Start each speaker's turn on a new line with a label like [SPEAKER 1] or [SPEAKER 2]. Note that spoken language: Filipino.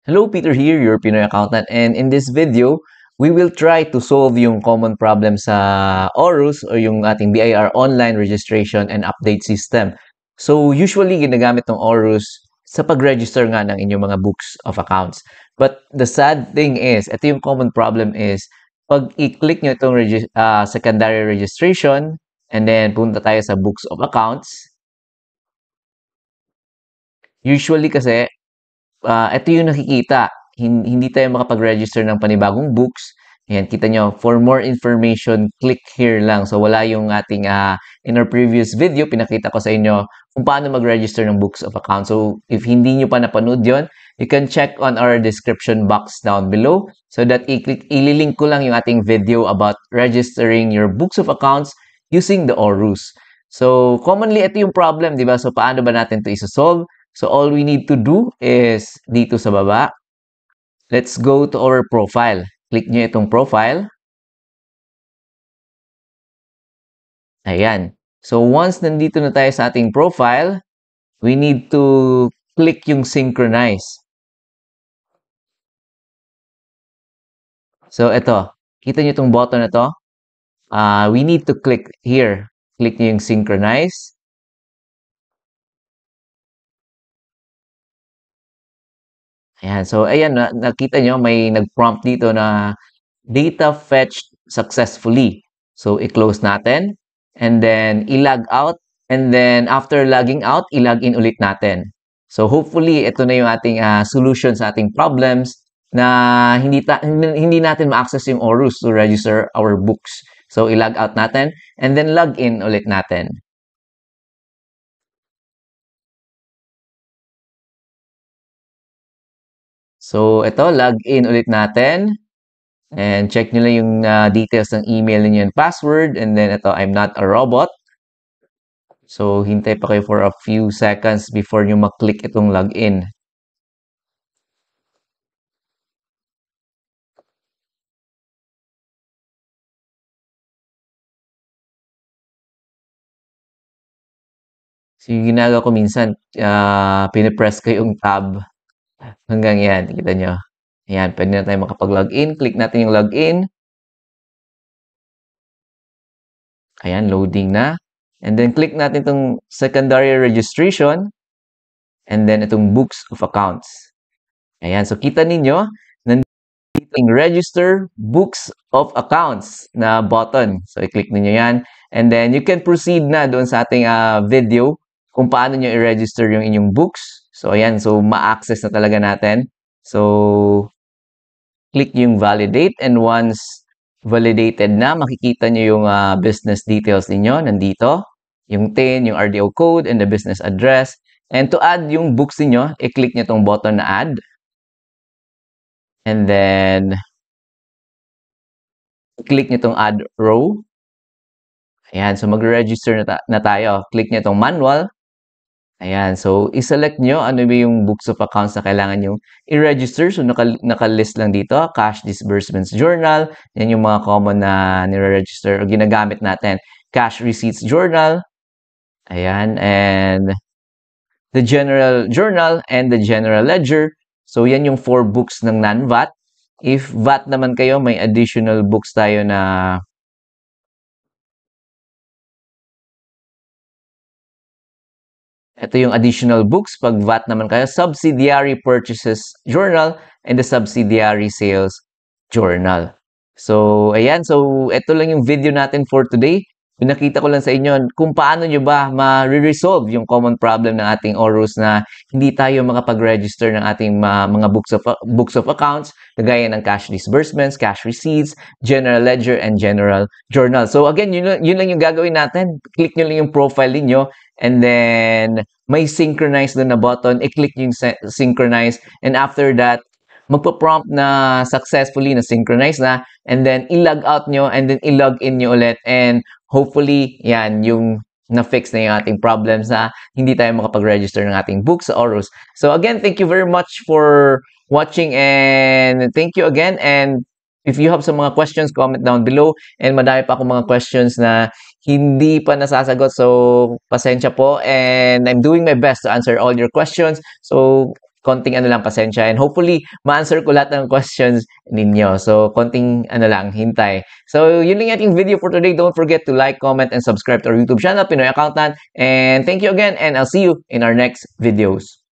[SPEAKER 1] Hello, Peter here, your Pinoy accountant, and in this video, we will try to solve yung common problem sa ORUS o yung ating BIR online registration and update system. So, usually ginagamit ng ORUS sa pag-register nga ng inyong mga books of accounts. But the sad thing is, ito yung common problem is, pag i-click nyo itong secondary registration, and then punta tayo sa books of accounts, usually kasi ito yung nakikita. Hindi tayo makapag-register ng panibagong books. Ayan, kita nyo, for more information, click here lang. So, wala yung ating, in our previous video, pinakita ko sa inyo kung paano mag-register ng books of account. So, if hindi nyo pa napanood yon, you can check on our description box down below so that ililink ko lang yung ating video about registering your books of accounts using the ORUS. So, commonly, ito yung problem, di ba? So, paano ba natin ito isa-solve? So, all we need to do is dito sa baba, let's go to our profile. Click nyo itong profile. Ayan. So, once nandito na tayo sa ating profile, we need to click yung synchronize. So, ito. Kita nyo itong button na to? We need to click here. Click nyo yung synchronize. Ayan. So, ayan, nakita nyo, may nag-prompt dito na data fetched successfully. So, i-close natin. And then, i-log out. And then, after logging out, i-log in ulit natin. So, hopefully, ito na yung ating solution sa ating problems na hindi natin ma-access yung ORUS to register our books. So, i-log out natin. And then, log in ulit natin. So, ito, log in ulit natin. And check nyo lang yung details ng email niyo and password. And then, ito, I'm not a robot. So, hintay pa kayo for a few seconds before nyo maklik itong login. So, yung ginagawa ko minsan, pinipress ko yung tab hanggang yan. Kita nyo. Ayan, pwede na tayo makapag-login. Click natin yung login. Ayan, loading na. And then, click natin itong secondary registration. And then, itong books of accounts. Ayan, so kita ninyo, nandito yung register books of accounts na button. So, i-click ninyo yan. And then, you can proceed na doon sa ating video kung paano nyo i-register yung inyong books. So, ayan. So, ma-access na talaga natin. So, click yung validate. And once validated na, makikita nyo yung business details ninyo. Nandito. Yung TIN, yung RDO code, and the business address. And to add yung books niyo, i-click nyo itong button na add. And then, click nyo itong add row. Ayan, so mag-register na tayo. Click nyo itong manual. Ayan, so i-select nyo ano ba yung books of accounts na kailangan nyo i-register. So naka-list lang dito, cash disbursements journal. Yan yung mga common na nire-register o ginagamit natin. Cash receipts journal. Ayan, and the general journal and the general ledger. So, yan yung 4 books ng non-VAT. If VAT naman kayo, may additional books tayo na ito yung additional books. Pag VAT naman kayo, subsidiary purchases journal and the subsidiary sales journal. So, ayan. So, ito lang yung video natin for today. Pinakita ko lang sa inyo kung paano nyo ba ma-resolve yung common problem ng ating ORUS na hindi tayo makapag-register ng ating mga books of accounts kagaya ng cash disbursements, cash receipts, general ledger, and general journal. So again, yun lang yung gagawin natin. Click nyo lang yung profile niyo and then may synchronize doon na button. I-click yung synchronize and after that, magpa-prompt na successfully na synchronize na and then i-log out nyo and then i-log in nyo ulit and hopefully yan yung na-fix na yung ating problems na hindi tayo makapag-register ng ating books sa ORUS. So again, thank you very much for watching and thank you again and if you have some mga questions, comment down below and madami pa akong mga questions na hindi pa nasasagot so pasensya po and I'm doing my best to answer all your questions. So konting ano lang, pasensya. And hopefully, ma-answer ko lahat ng questions ninyo. So, konting ano lang, hintay. So, yun lang ating video for today. Don't forget to like, comment, and subscribe to our YouTube channel, Pinoy Accountant. And thank you again, and I'll see you in our next videos.